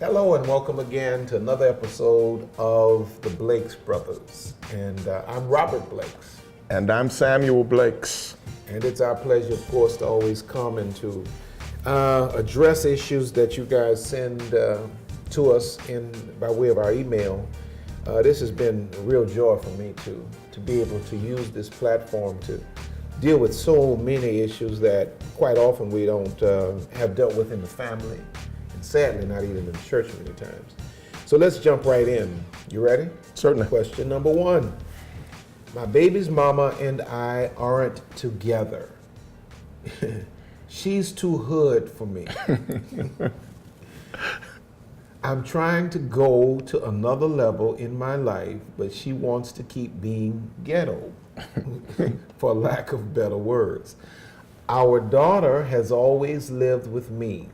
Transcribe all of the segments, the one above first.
Hello and welcome again to another episode of the Blakes Brothers. And I'm Robert Blakes. And I'm Samuel Blakes. And it's our pleasure, of course, to always come and to address issues that you guys send to us by way of our email. This has been a real joy for me to be able to use this platform to deal with so many issues that quite often we don't have dealt with in the family. Sadly, not even in the church many times. So let's jump right in. You ready? Certainly. Question number one. My baby's mama and I aren't together. She's too hood for me. I'm trying to go to another level in my life, but she wants to keep being ghetto, for lack of better words. Our daughter has always lived with me.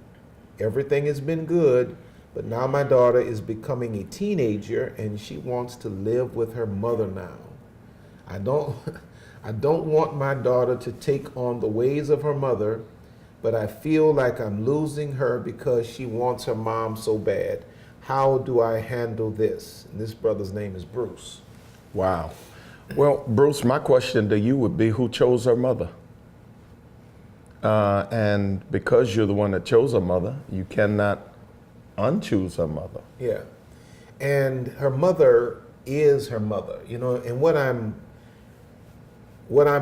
Everything has been good, but now my daughter is becoming a teenager and she wants to live with her mother now. I don't want my daughter to take on the ways of her mother, but I feel like I'm losing her because she wants her mom so bad. How do I handle this? And this brother's name is Bruce. Wow. Well, Bruce, my question to you would be, who chose her mother? And because you're the one that chose her mother, you cannot unchoose her mother. Yeah. And her mother is her mother, you know, and what I'm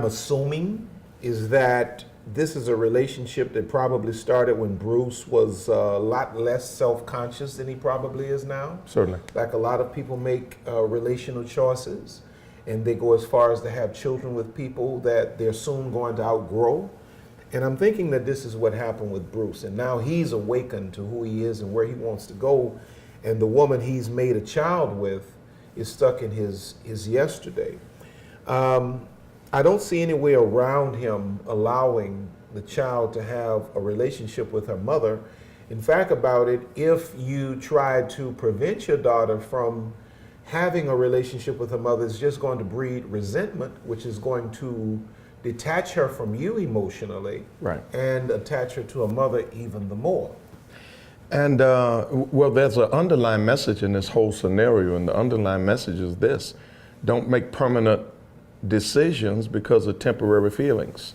assuming is that this is a relationship that probably started when Bruce was a lot less self-conscious than he probably is now. Certainly. Like a lot of people make relational choices and they go as far as to have children with people that they're soon going to outgrow. And I'm thinking that this is what happened with Bruce. And now he's awakened to who he is and where he wants to go. And the woman he's made a child with is stuck in his yesterday. I don't see any way around him allowing the child to have a relationship with her mother. In fact, about it, if you try to prevent your daughter from having a relationship with her mother, it's just going to breed resentment, which is going to detach her from you emotionally, right, and attach her to a mother even the more. And well, there's an underlying message in this whole scenario, and the underlying message is this: don't make permanent decisions because of temporary feelings.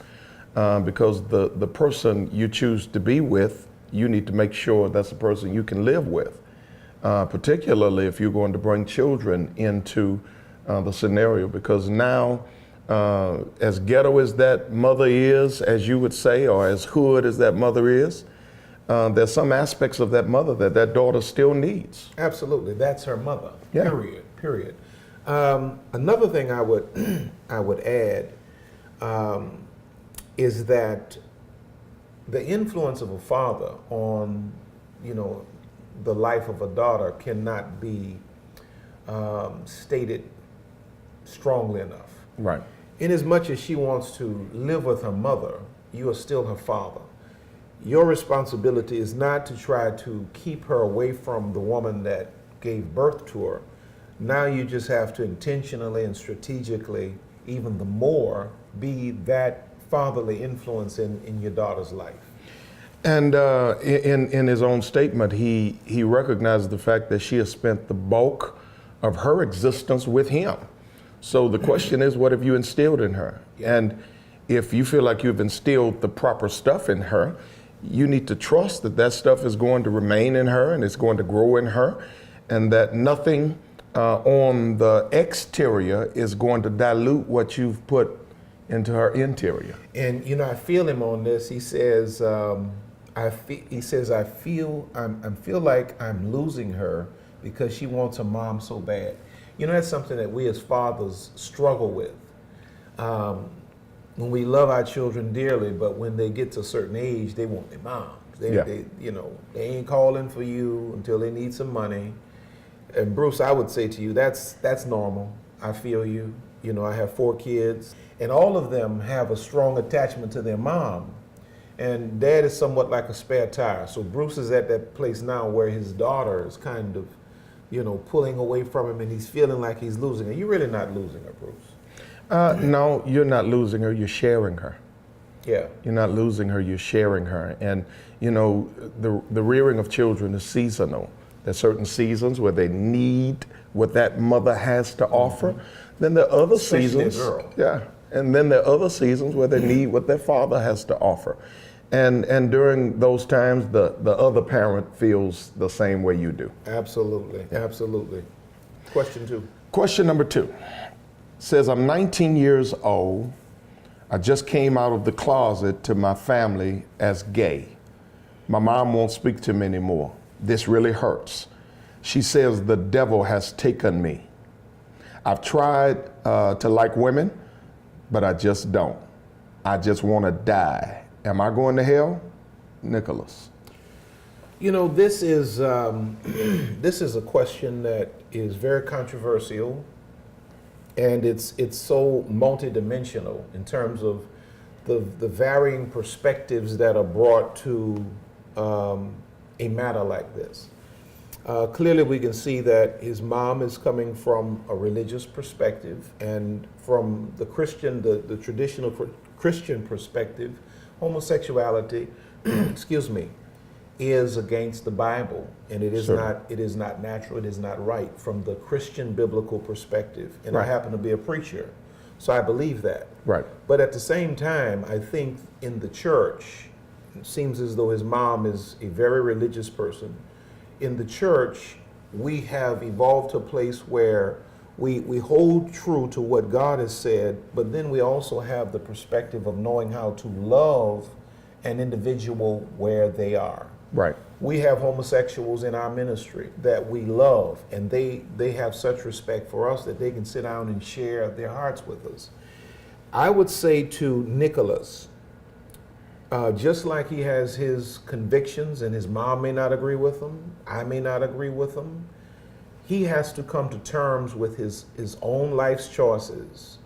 Because the person you choose to be with, you need to make sure that's a person you can live with, particularly if you're going to bring children into the scenario, because now, as ghetto as that mother is, as you would say, or as hood as that mother is, there's some aspects of that mother that daughter still needs. Absolutely, that's her mother. Yeah. Period. Another thing I would add is that the influence of a father on, you know, the life of a daughter cannot be stated strongly enough. Right. In as much as she wants to live with her mother, you are still her father. Your responsibility is not to try to keep her away from the woman that gave birth to her. Now you just have to intentionally and strategically, even the more, be that fatherly influence in your daughter's life. And in his own statement, he recognizes the fact that she has spent the bulk of her existence with him. So the question is, what have you instilled in her? Yeah. And if you feel like you've instilled the proper stuff in her, you need to trust that that stuff is going to remain in her and it's going to grow in her, and that nothing on the exterior is going to dilute what you've put into her interior. And you know, I feel him on this. He says, I feel like I'm losing her because she wants a mom so bad. You know, that's something that we as fathers struggle with. When we love our children dearly, but when they get to a certain age, they want their moms. They ain't calling for you until they need some money. And Bruce, I would say to you, that's normal. I feel you. You know, I have 4 kids, and all of them have a strong attachment to their mom. And dad is somewhat like a spare tire. So Bruce is at that place now where his daughter is kind of, you know, pulling away from him, and he's feeling like he's losing her. You're really not losing her, Bruce. No, you're not losing her, you're sharing her. Yeah. You're not losing her, you're sharing her. And, you know, the rearing of children is seasonal. There's certain seasons where they need what that mother has to offer. Then there are other Especially a seasons. girl. Yeah. And then there are other seasons where they need what their father has to offer. And during those times, the other parent feels the same way you do. Absolutely, absolutely. Question 2. Question number 2 says, I'm 19 years old. I just came out of the closet to my family as gay. My mom won't speak to me anymore. This really hurts. She says the devil has taken me. I've tried to like women, but I just don't. I just want to die. Am I going to hell? Nicholas. You know, this is this is a question that is very controversial, and it's so multidimensional in terms of the varying perspectives that are brought to a matter like this. Clearly, we can see that his mom is coming from a religious perspective, and from the Christian, the traditional Christian perspective, homosexuality, excuse me, is against the Bible, and it is not natural, it is not right from the Christian biblical perspective. And I happen to be a preacher, so I believe that. Right. But at the same time, I think in the church, it seems as though his mom is a very religious person. In the church, we have evolved to a place where we hold true to what God has said, but then we also have the perspective of knowing how to love an individual where they are. Right. We have homosexuals in our ministry that we love, and they have such respect for us that they can sit down and share their hearts with us. I would say to Nicholas, just like he has his convictions and his mom may not agree with them, I may not agree with them, he has to come to terms with his own life's choices.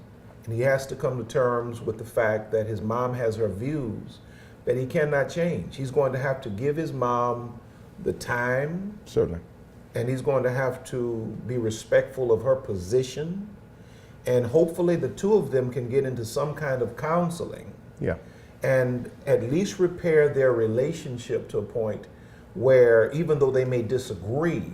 And he has to come to terms with the fact that his mom has her views that he cannot change. He's going to have to give his mom the time. Certainly. And he's going to have to be respectful of her position. And hopefully the two of them can get into some kind of counseling. Yeah. And at least repair their relationship to a point where even though they may disagree,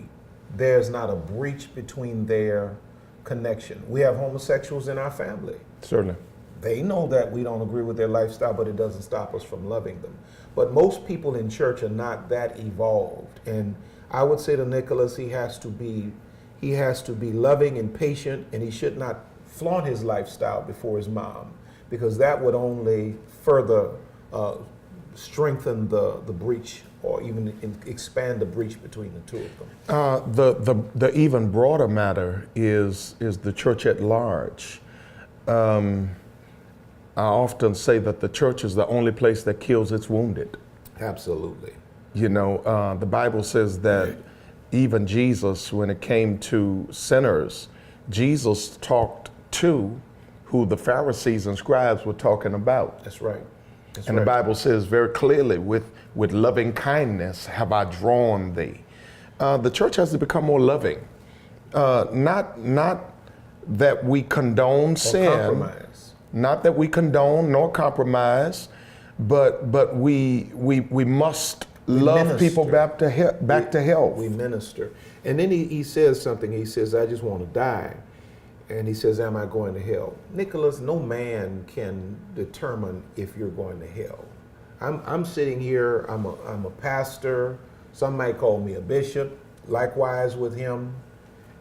there's not a breach between their connection. We have homosexuals in our family. Certainly. They know that we don't agree with their lifestyle, but it doesn't stop us from loving them. But most people in church are not that evolved. And I would say to Nicholas, he has to be loving and patient, and he should not flaunt his lifestyle before his mom, because that would only further strengthen the breach, or even expand the breach between the two of them. The even broader matter is the church at large. I often say that the church is the only place that kills its wounded. Absolutely. You know, the Bible says that even Jesus, when it came to sinners, Jesus talked to who the Pharisees and scribes were talking about. That's right. And the Bible says very clearly, with loving kindness have I drawn thee. The church has to become more loving. Not that we condone sin. Compromise. Not that we condone nor compromise, but we must love minister. people back to health. We minister. And then he says something. He says, I just want to die. And he says, am I going to hell? Nicholas, no man can determine if you're going to hell. I'm sitting here, I'm a pastor. Some might call me a bishop, likewise with him.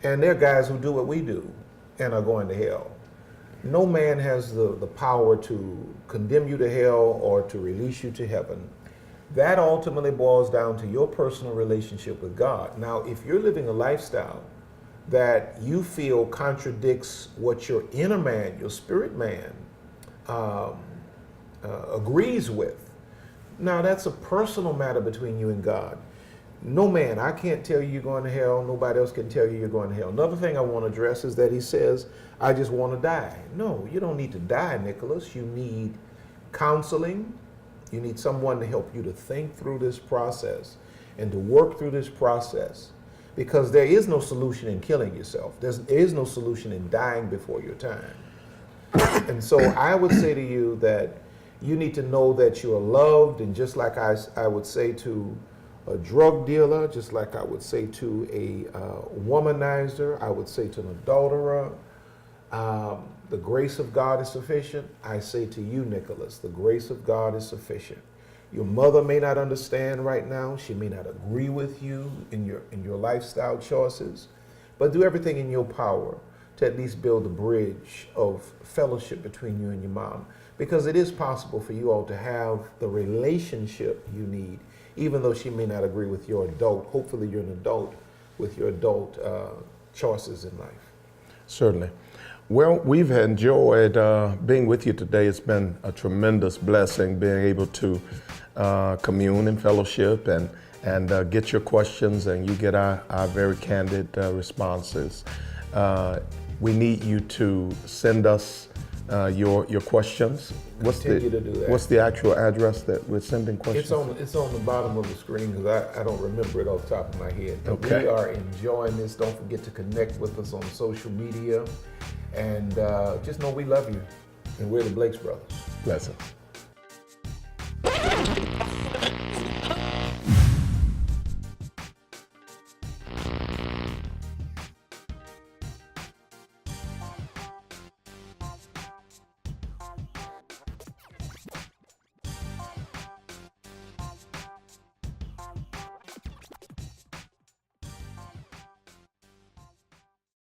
And there are guys who do what we do and are going to hell. No man has the power to condemn you to hell or to release you to heaven. That ultimately boils down to your personal relationship with God. Now, if you're living a lifestyle that you feel contradicts what your inner man, your spirit man, agrees with, now that's a personal matter between you and God. No man, I can't tell you you're going to hell. Nobody else can tell you you're going to hell. Another thing I want to address is that he says, I just want to die. No, you don't need to die, Nicholas. You need counseling. You need someone to help you to think through this process and to work through this process, because there is no solution in killing yourself. There is no solution in dying before your time. And so I would say to you that you need to know that you are loved, and just like I would say to a drug dealer, just like I would say to a womanizer, I would say to an adulterer. The grace of God is sufficient. I say to you, Nicholas, the grace of God is sufficient. Your mother may not understand right now. She may not agree with you in your lifestyle choices, but do everything in your power to at least build a bridge of fellowship between you and your mom, because it is possible for you all to have the relationship you need, even though she may not agree with your adult. Hopefully you're an adult with your adult choices in life. Certainly. Well, we've enjoyed being with you today. It's been a tremendous blessing being able to commune and fellowship and get your questions, and you get our very candid responses. We need you to send us your questions. Continue to do that. What's the actual address that we're sending questions? It's on the bottom of the screen, because I don't remember it off the top of my head. But Okay. we are enjoying this. Don't forget to connect with us on social media. And just know we love you. And we're the Blakes brothers. Blessings.